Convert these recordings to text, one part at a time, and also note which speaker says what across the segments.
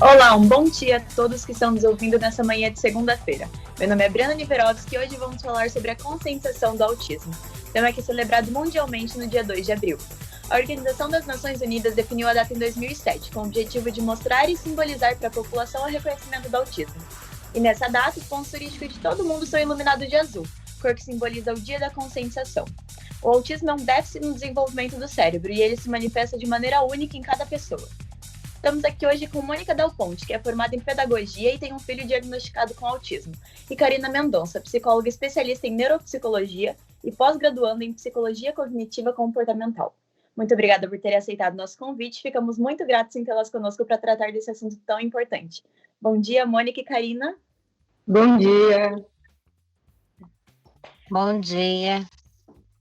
Speaker 1: Olá, um bom dia a todos que estão nos ouvindo nessa manhã de segunda-feira. Meu nome é Briana Niverovski e hoje vamos falar sobre a conscientização do autismo, tema que é celebrado mundialmente no dia 2 de abril. A Organização das Nações Unidas definiu a data em 2007, com o objetivo de mostrar e simbolizar para a população o reconhecimento do autismo. E nessa data, os pontos turísticos de todo mundo são iluminados de azul, cor que simboliza o dia da conscientização. O autismo é um déficit no desenvolvimento do cérebro e ele se manifesta de maneira única em cada pessoa. Estamos aqui hoje com Mônica Del Ponte, que é formada em pedagogia e tem um filho diagnosticado com autismo, e Karina Mendonça, psicóloga especialista em neuropsicologia e pós-graduando em psicologia cognitiva comportamental. Muito obrigada por terem aceitado nosso convite, ficamos muito gratos em tê-las conosco para tratar desse assunto tão importante. Bom dia, Mônica e Karina.
Speaker 2: Bom dia.
Speaker 3: Bom dia.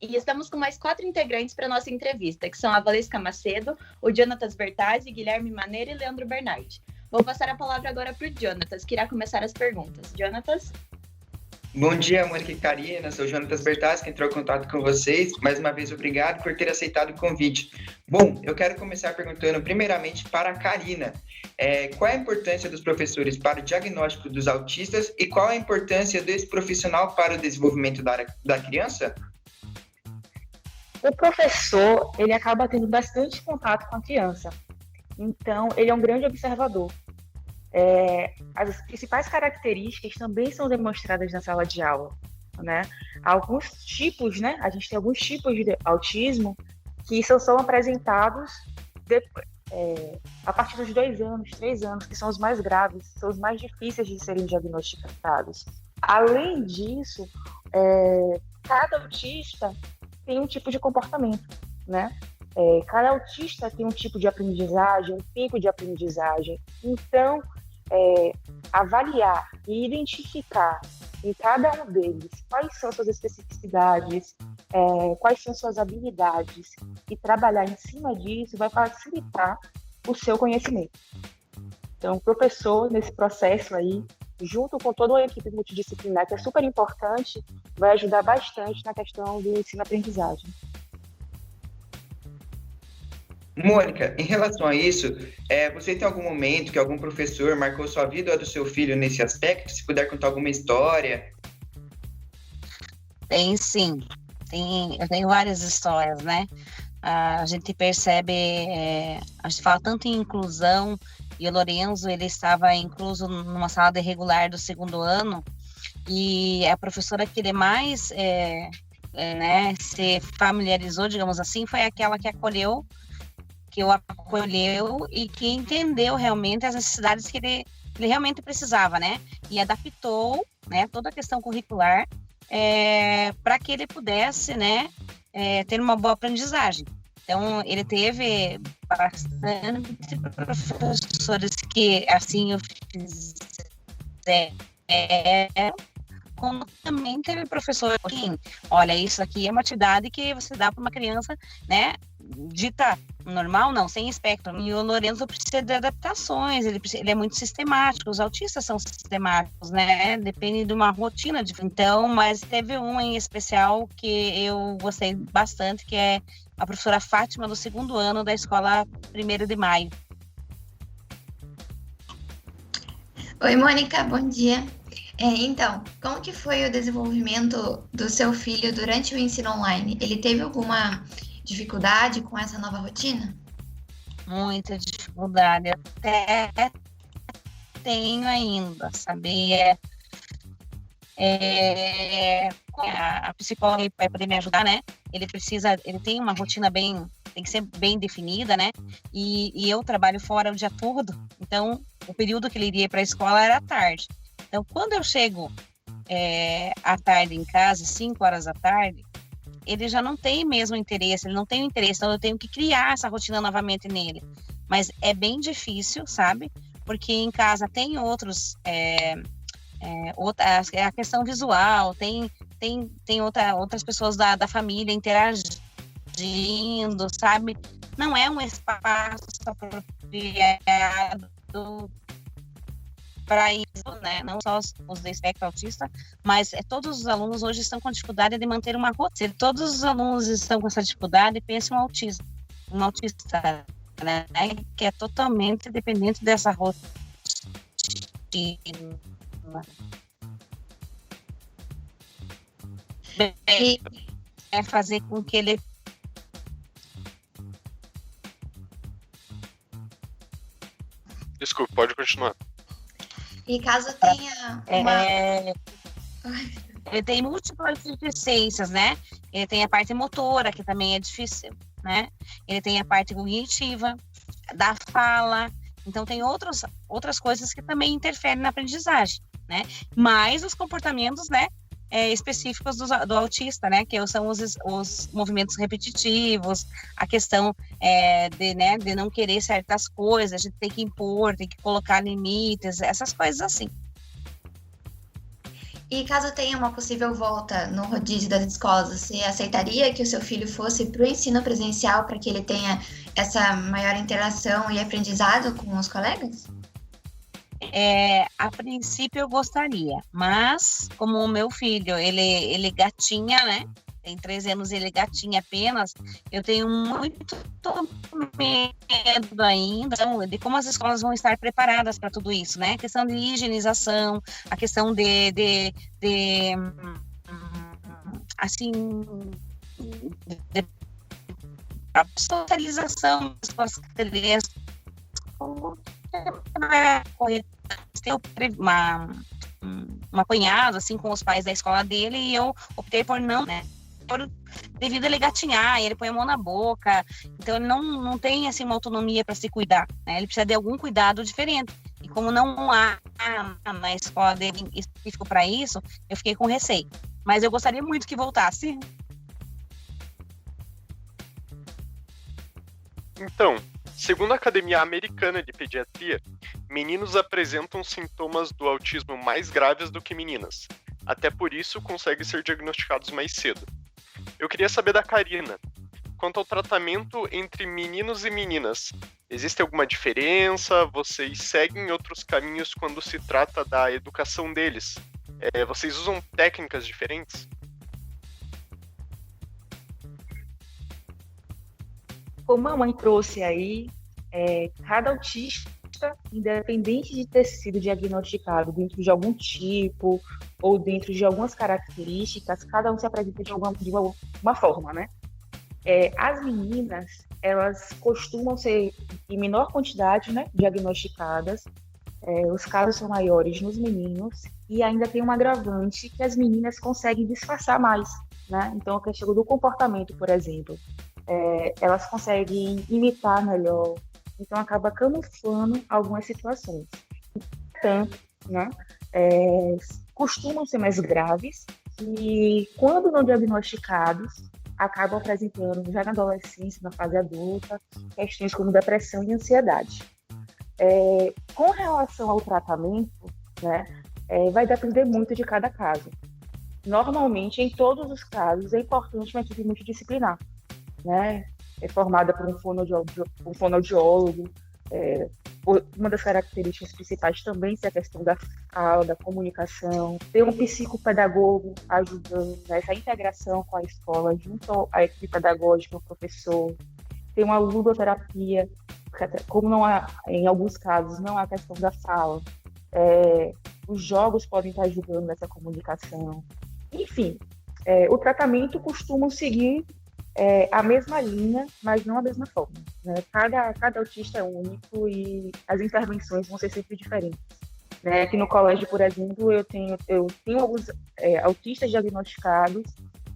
Speaker 1: E estamos com mais 4 integrantes para a nossa entrevista, que são a Valesca Macedo, o Jonatas Bertazzi, Guilherme Maneira e Leandro Bernardi. Vou passar a palavra agora para o Jonatas, que irá começar as perguntas. Jonatas?
Speaker 4: Bom dia, Mônica e Karina. Sou o Jonatas Bertazzi, que entrou em contato com vocês. Mais uma vez, obrigado por ter aceitado o convite. Bom, eu quero começar perguntando primeiramente para a Karina. Qual é a importância dos professores para o diagnóstico dos autistas e qual é a importância desse profissional para o desenvolvimento da criança?
Speaker 2: O professor, ele acaba tendo bastante contato com a criança, então ele é um grande observador. As principais características também são demonstradas na sala de aula, né? Alguns tipos, né? A gente tem alguns tipos de autismo que são apresentados a partir dos 2 anos, 3 anos, que são os mais graves, são os mais difíceis de serem diagnosticados. Além disso, cada autista tem um tipo de comportamento, né? Cada autista tem um tipo de aprendizagem, um pico de aprendizagem. Então, avaliar e identificar em cada um deles quais são suas especificidades, quais são suas habilidades e trabalhar em cima disso vai facilitar o seu conhecimento. Então, o professor, nesse processo aí, junto com toda a equipe multidisciplinar, que é super importante, vai ajudar bastante na questão do ensino-aprendizagem.
Speaker 4: Mônica, em relação a isso, você tem algum momento que algum professor marcou sua vida ou a do seu filho nesse aspecto? Se puder contar alguma história.
Speaker 3: Tem sim, eu tenho várias histórias, né? A gente percebe, a gente fala tanto em inclusão, e o Lorenzo, ele estava incluso numa sala de regular do 2º ano, e a professora que ele mais se familiarizou, digamos assim, foi aquela que o acolheu e que entendeu realmente as necessidades que ele realmente precisava, né? E adaptou, né, toda a questão curricular para que ele pudesse, né, ter uma boa aprendizagem. Então, ele teve bastante professores que, assim, como também teve professor que, olha, isso aqui é uma atividade que você dá para uma criança, né, dita normal, não, sem espectro. E o Lorenzo precisa de adaptações, ele é muito sistemático, os autistas são sistemáticos, né, depende de uma rotina. Então, mas teve um em especial que eu gostei bastante, que é a professora Fátima, do 2º ano da escola 1º de Maio.
Speaker 5: Oi, Mônica, bom dia. Então, como que foi o desenvolvimento do seu filho durante o ensino online? Ele teve alguma dificuldade com essa nova rotina?
Speaker 3: Muita dificuldade, até tenho ainda, sabe? A psicóloga vai poder me ajudar, né? Ele tem uma rotina tem que ser bem definida, né? E eu trabalho fora o dia todo, então o período que ele iria para a escola era à tarde. Então, quando eu chego à tarde em casa, 5 horas da tarde, ele já não tem mesmo interesse, ele não tem interesse, então eu tenho que criar essa rotina novamente nele. Mas é bem difícil, sabe? Porque em casa tem outros, a questão visual, tem outras pessoas da família interagindo, sabe? Não é um espaço apropriado para isso, né? Não só os do espectro autista, mas todos os alunos hoje estão com dificuldade de manter uma rotina. Se todos os alunos estão com essa dificuldade, pense um autista, né? Que é totalmente dependente dessa rotina
Speaker 5: E,
Speaker 3: É fazer com que ele
Speaker 6: Desculpe, pode continuar.
Speaker 5: e caso tenha uma.
Speaker 3: é,
Speaker 5: Ai,
Speaker 3: ele tem múltiplas deficiências, né? Ele tem a parte motora, que também é difícil, né? Ele tem a parte cognitiva, da fala. Então, tem outras coisas que também interferem na aprendizagem, né? Mas os comportamentos, né? Específicos do autista, né? Que são os movimentos repetitivos, a questão de não querer certas coisas, de ter que impor, ter que colocar limites, essas coisas assim.
Speaker 5: E caso tenha uma possível volta no rodízio das escolas, você aceitaria que o seu filho fosse para o ensino presencial para que ele tenha essa maior interação e aprendizado com os colegas?
Speaker 3: A princípio eu gostaria, mas como o meu filho, ele gatinha, né? Tem 13 anos e ele gatinha apenas, eu tenho muito medo ainda de como as escolas vão estar preparadas para tudo isso, né? A questão de higienização, a questão assim, de socialização das crianças. Tem um apanhado assim com os pais da escola dele e eu optei por não, né? Devido a ele gatinhar, ele põe a mão na boca, então ele não tem assim uma autonomia para se cuidar, né? Ele precisa de algum cuidado diferente. E como não há na escola dele específico para isso, eu fiquei com receio. Mas eu gostaria muito que voltasse.
Speaker 6: Então, segundo a Academia Americana de Pediatria, meninos apresentam sintomas do autismo mais graves do que meninas. Até por isso, conseguem ser diagnosticados mais cedo. Eu queria saber da Karina, quanto ao tratamento entre meninos e meninas, existe alguma diferença? Vocês seguem outros caminhos quando se trata da educação deles? Vocês usam técnicas diferentes?
Speaker 2: Como a mãe trouxe aí, cada autista, independente de ter sido diagnosticado dentro de algum tipo ou dentro de algumas características, cada um se apresenta de uma forma, né? As meninas, elas costumam ser em menor quantidade, né, diagnosticadas. Os casos são maiores nos meninos e ainda tem um agravante que as meninas conseguem disfarçar mais, né? Então, a questão do comportamento, por exemplo, elas conseguem imitar melhor, então acaba camuflando algumas situações. Portanto, né, costumam ser mais graves e, quando não diagnosticados, acabam apresentando, já na adolescência, na fase adulta, questões como depressão e ansiedade. Com relação ao tratamento, né, vai depender muito de cada caso. Normalmente, em todos os casos, é importante uma equipe multidisciplinar, né? Formada por um fonoaudiólogo. Uma das características principais também é a questão da fala, da comunicação. Ter um psicopedagogo ajudando nessa integração com a escola, junto à equipe pedagógica, o professor. Ter uma ludoterapia, como não há, em alguns casos, não há questão da fala. Os jogos podem estar ajudando nessa comunicação. Enfim, o tratamento costuma seguir a mesma linha, mas não a mesma forma, né? Cada autista é único e as intervenções vão ser sempre diferentes, né? Aqui no colégio, por exemplo, eu tenho alguns autistas diagnosticados,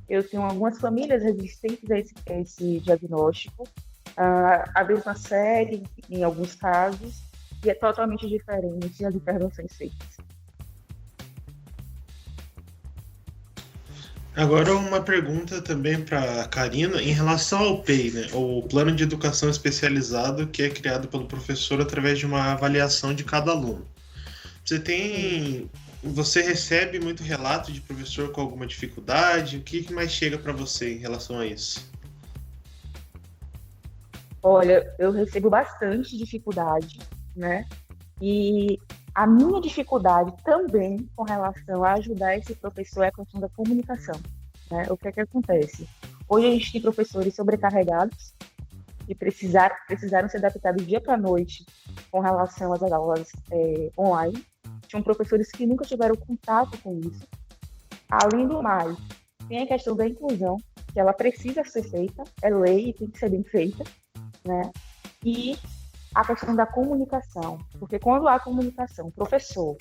Speaker 2: eu tenho algumas famílias resistentes a esse diagnóstico, a mesma série em alguns casos, e é totalmente diferente as intervenções feitas.
Speaker 7: Agora uma pergunta também para a Karina em relação ao PEI, né, o Plano de Educação Especializado, que é criado pelo professor através de uma avaliação de cada aluno. Você recebe muito relato de professor com alguma dificuldade? O que mais chega para você em relação a isso?
Speaker 2: Olha, eu recebo bastante dificuldade, né? E a minha dificuldade também com relação a ajudar esse professor é a questão da comunicação, né? O que é que acontece? Hoje a gente tem professores sobrecarregados e precisaram ser adaptados dia para noite com relação às aulas online. tinham professores que nunca tiveram contato com isso. Além do mais, tem a questão da inclusão, que ela precisa ser feita, é lei e tem que ser bem feita, né? E a questão da comunicação, porque quando há comunicação, professor,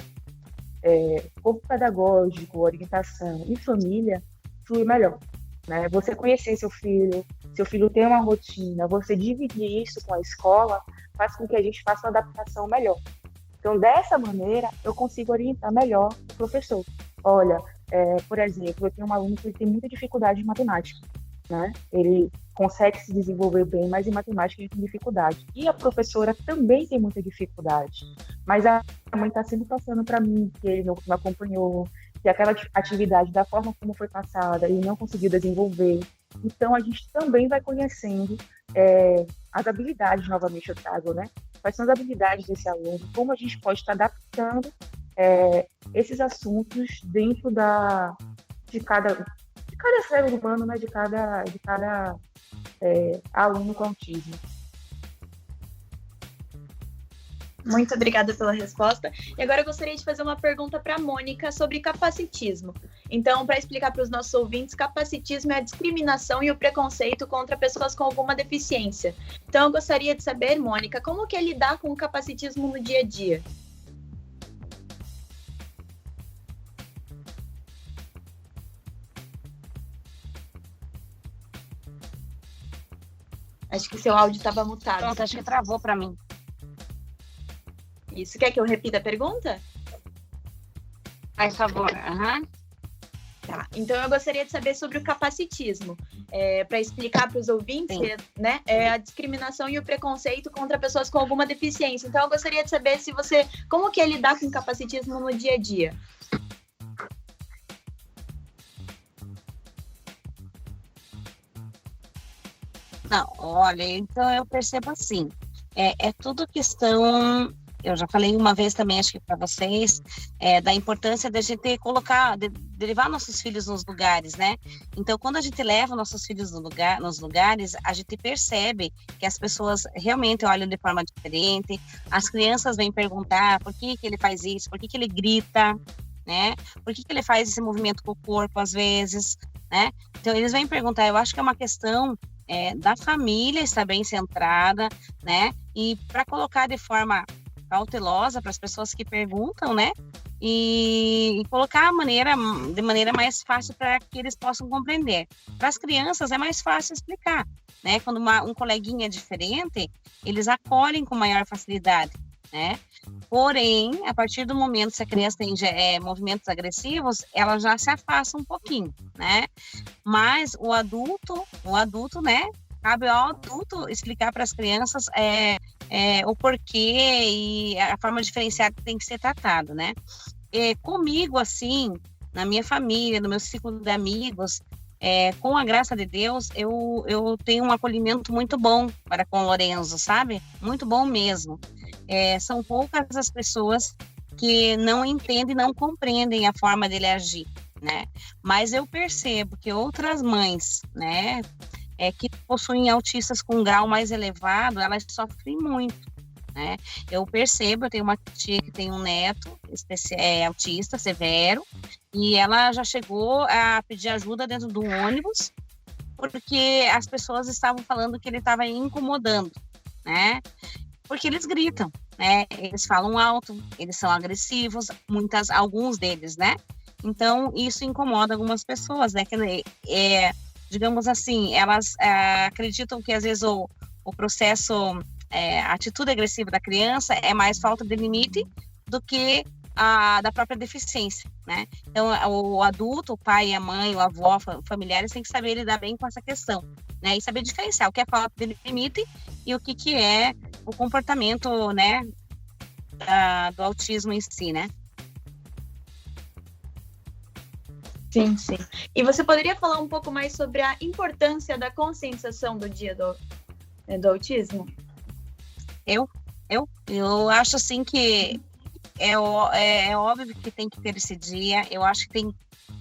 Speaker 2: corpo pedagógico, orientação e família, flui melhor, né? Você conhecer seu filho tem uma rotina, você dividir isso com a escola, faz com que a gente faça uma adaptação melhor. Então, dessa maneira, eu consigo orientar melhor o professor. Olha, por exemplo, eu tenho um aluno que tem muita dificuldade em matemática, né? Ele consegue se desenvolver bem, mas em matemática ele tem dificuldade. E a professora também tem muita dificuldade. Mas a mãe está sempre passando para mim que ele não acompanhou, que aquela atividade, da forma como foi passada, ele não conseguiu desenvolver. Então, a gente também vai conhecendo as habilidades, novamente eu trago, né? Quais são as habilidades desse aluno, como a gente pode estar adaptando esses assuntos dentro de cada ser humano, né? De cada aluno com autismo.
Speaker 1: Muito obrigada pela resposta. E agora eu gostaria de fazer uma pergunta para a Mônica sobre capacitismo. Então, para explicar para os nossos ouvintes, capacitismo é a discriminação e o preconceito contra pessoas com alguma deficiência. Então, eu gostaria de saber, Mônica, como que é lidar com o capacitismo no dia a dia? Acho que seu áudio estava mutado.
Speaker 3: Pronto, acho que travou para mim.
Speaker 1: Isso. Quer que eu repita a pergunta?
Speaker 3: Faz favor. Uhum.
Speaker 1: Tá. Então, eu gostaria de saber sobre o capacitismo. Para explicar para os ouvintes, né, a discriminação e o preconceito contra pessoas com alguma deficiência. Então, eu gostaria de saber como que é lidar com o capacitismo no dia a dia.
Speaker 3: Não, olha, então eu percebo assim, é tudo questão, eu já falei uma vez também, acho que para vocês, da importância da gente de levar nossos filhos nos lugares, né? Então, quando a gente leva nossos filhos nos lugares, a gente percebe que as pessoas realmente olham de forma diferente, as crianças vêm perguntar por que ele faz isso, por que ele grita, né? Por que ele faz esse movimento com o corpo às vezes, né? Então, eles vêm perguntar, eu acho que é uma questão da família estar bem centrada, né? E para colocar de forma cautelosa para as pessoas que perguntam, né? E colocar de maneira mais fácil para que eles possam compreender. Para as crianças é mais fácil explicar, né? Quando um coleguinha é diferente, eles acolhem com maior facilidade, né? Porém, a partir do momento que a criança tem movimentos agressivos, ela já se afasta um pouquinho, né? Mas o adulto, né? Cabe ao adulto explicar para as crianças o porquê e a forma diferenciada que tem que ser tratado, né? Comigo, assim, na minha família, no meu círculo de amigos, com a graça de Deus, eu tenho um acolhimento muito bom para com o Lorenzo, sabe? Muito bom mesmo. São poucas as pessoas que não entendem, não compreendem a forma dele agir, né? Mas eu percebo que outras mães, né, que possuem autistas com grau mais elevado, elas sofrem muito, né? Eu percebo, eu tenho uma tia que tem um neto autista severo, e ela já chegou a pedir ajuda dentro do ônibus, porque as pessoas estavam falando que ele estava incomodando, né? Porque eles gritam, né? Eles falam alto, eles são agressivos, alguns deles, né? Então, isso incomoda algumas pessoas, né? Que, digamos assim, elas acreditam que às vezes o processo, a atitude agressiva da criança é mais falta de limite do que da própria deficiência, né? Então, o adulto, o pai, a mãe, o avô, familiares têm que saber lidar bem com essa questão, né? E saber diferenciar o que é falta de limite e o que é o comportamento, né, do autismo em si, né?
Speaker 1: Sim, sim. E você poderia falar um pouco mais sobre a importância da conscientização do dia do autismo? Eu
Speaker 3: acho assim que é óbvio que tem que ter esse dia. Eu acho que tem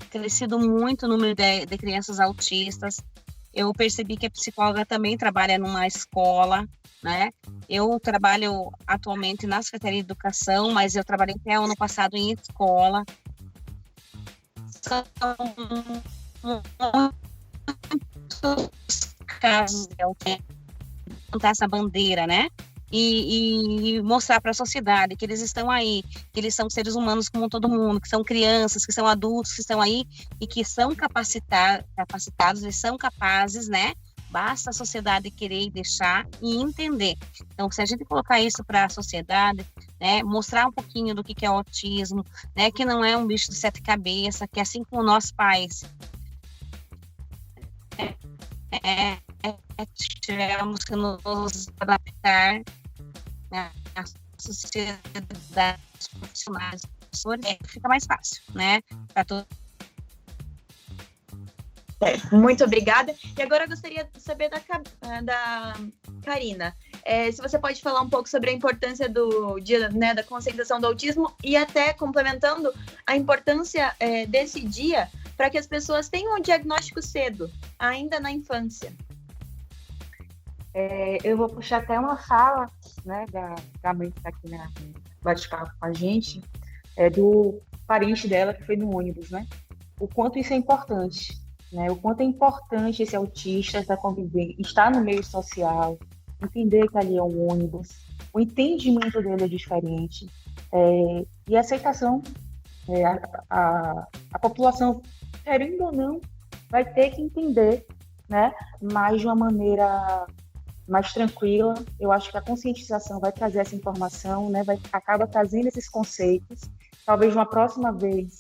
Speaker 3: crescido muito o número de crianças autistas. Eu percebi que a psicóloga também trabalha numa escola, né? Eu trabalho atualmente na Secretaria de Educação, mas eu trabalhei até ano passado em escola. São muitos casos de levantar essa bandeira, né? E mostrar para a sociedade que eles estão aí, que eles são seres humanos como todo mundo, que são crianças, que são adultos, que estão aí e que são capacitados, eles são capazes, né? Basta a sociedade querer e deixar e entender. Então, se a gente colocar isso para a sociedade, né, mostrar um pouquinho do que é o autismo, né, que não é um bicho de 7 cabeças, que assim como nós pais tivemos que nos adaptar, né, à sociedade, profissionais, fica mais fácil, né, para todos.
Speaker 1: Muito obrigada. E agora eu gostaria de saber da Karina. Se você pode falar um pouco sobre a importância do dia, né, da conscientização do autismo e até complementando a importância desse dia para que as pessoas tenham um diagnóstico cedo, ainda na infância.
Speaker 2: Eu vou puxar até uma fala, né, da mãe que está aqui na bate-papo com a gente, do parente dela que foi no ônibus, né? O quanto isso é importante. Né, o quanto é importante esse autista estar no meio social, entender que ali é um ônibus, o entendimento dele é diferente, e a aceitação, a população, querendo ou não, vai ter que entender, né, mas de uma maneira mais tranquila. Eu acho que a conscientização vai trazer essa informação, né, acaba trazendo esses conceitos, talvez uma próxima vez.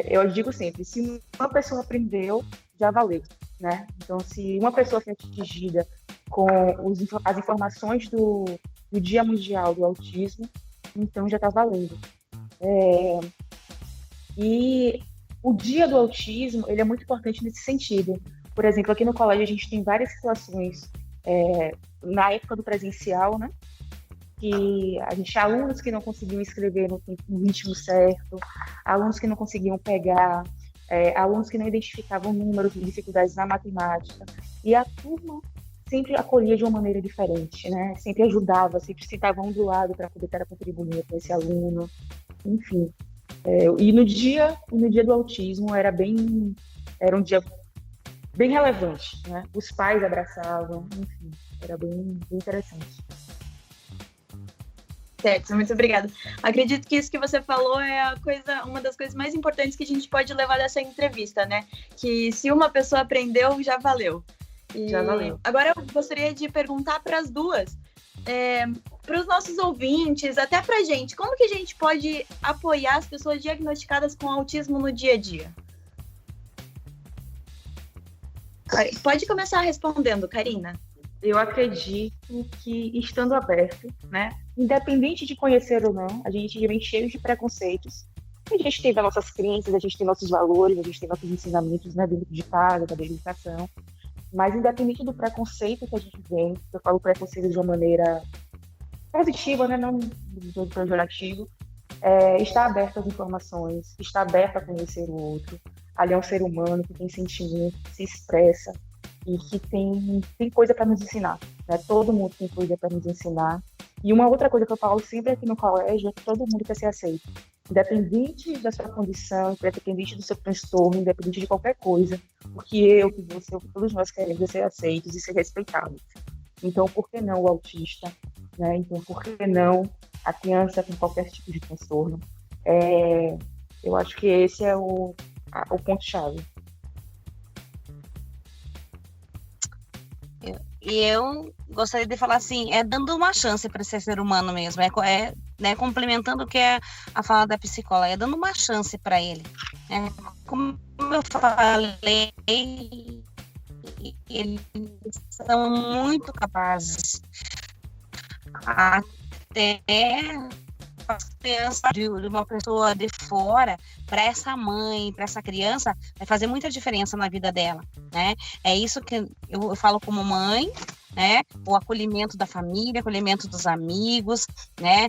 Speaker 2: Eu digo sempre, se uma pessoa aprendeu, já valeu, né? Então, se uma pessoa foi atingida com as informações do Dia Mundial do Autismo, então já está valendo. E o Dia do Autismo, ele é muito importante nesse sentido. Por exemplo, aqui no colégio a gente tem várias situações, na época do presencial, né? Que a gente tinha alunos que não conseguiam escrever no ritmo certo, alunos que não conseguiam pegar, alunos que não identificavam números, dificuldades na matemática, e a turma sempre acolhia de uma maneira diferente, né? Sempre ajudava, sempre se estava um do lado para poder estar contribuindo com esse aluno, enfim. E no dia do autismo era um dia bem relevante, né? Os pais abraçavam, enfim, era bem interessante.
Speaker 1: Certo, muito obrigada. Acredito que isso que você falou é uma das coisas mais importantes que a gente pode levar dessa entrevista, né? Que se uma pessoa aprendeu, já valeu.
Speaker 2: Já valeu.
Speaker 1: Agora eu gostaria de perguntar para as duas, para os nossos ouvintes, até para a gente, como que a gente pode apoiar as pessoas diagnosticadas com autismo no dia a dia? Pode começar respondendo, Karina.
Speaker 2: Eu acredito que, estando aberto, né, independente de conhecer ou não, a gente vem cheio de preconceitos. A gente tem as nossas crenças, a gente tem nossos valores, a gente tem nossos ensinamentos, né, dentro de casa, da educação. Mas, independente do preconceito que a gente vem, eu falo preconceito de uma maneira positiva, né, não de todo pejorativo, estar aberto às informações, estar aberto a conhecer o outro. Ali é um ser humano que tem sentimento, que se expressa, e que tem coisa para nos ensinar, né? Todo mundo tem coisa para nos ensinar. E uma outra coisa que eu falo sempre aqui no colégio é que todo mundo quer ser aceito, independente da sua condição, independente do seu transtorno, independente de qualquer coisa, porque eu, que você, todos nós queremos ser aceitos e ser respeitados. Então, por que não o autista, né? Então, por que não a criança com qualquer tipo de transtorno? Eu acho que esse é o ponto-chave.
Speaker 3: E eu gostaria de falar assim, dando uma chance para esse ser humano mesmo, né, complementando o que é a fala da psicóloga, dando uma chance para ele. Como eu falei, eles são muito capazes, até as crianças de uma pessoa de fora, para essa mãe, para essa criança, vai fazer muita diferença na vida dela, né? É isso que eu falo como mãe, né? O acolhimento da família, acolhimento dos amigos, né?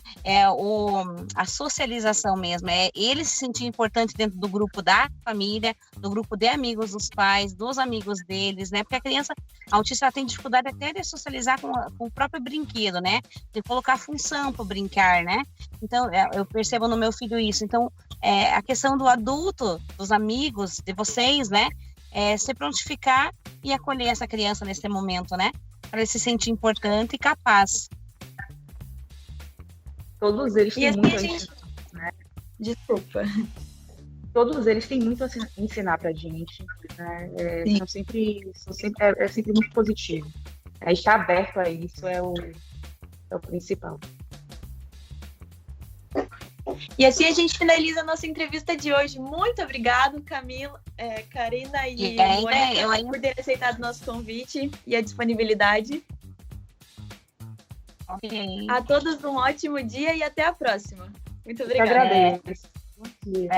Speaker 3: A socialização mesmo, ele se sentir importante dentro do grupo da família, do grupo de amigos dos pais, dos amigos deles, né? Porque a criança autista ela tem dificuldade até de socializar com o próprio brinquedo, né? De colocar função para brincar, né? Então, eu percebo no meu filho isso. Então, a questão do adulto, dos amigos, de vocês, né? Se prontificar e acolher essa criança nesse momento, né? Para ele se sentir importante e capaz.
Speaker 2: Todos eles têm muito a ensinar, né?
Speaker 1: Desculpa.
Speaker 2: Todos eles têm muito a ensinar pra gente, né? É sempre muito positivo. Estar aberto a isso é o principal.
Speaker 1: E assim a gente finaliza a nossa entrevista de hoje. Muito obrigado, Camila, Karina e Mônica, por ter aceitado o nosso convite e a disponibilidade.
Speaker 3: Okay.
Speaker 1: A todos um ótimo dia e até a próxima. Muito obrigada.
Speaker 2: Eu agradeço. Bom dia.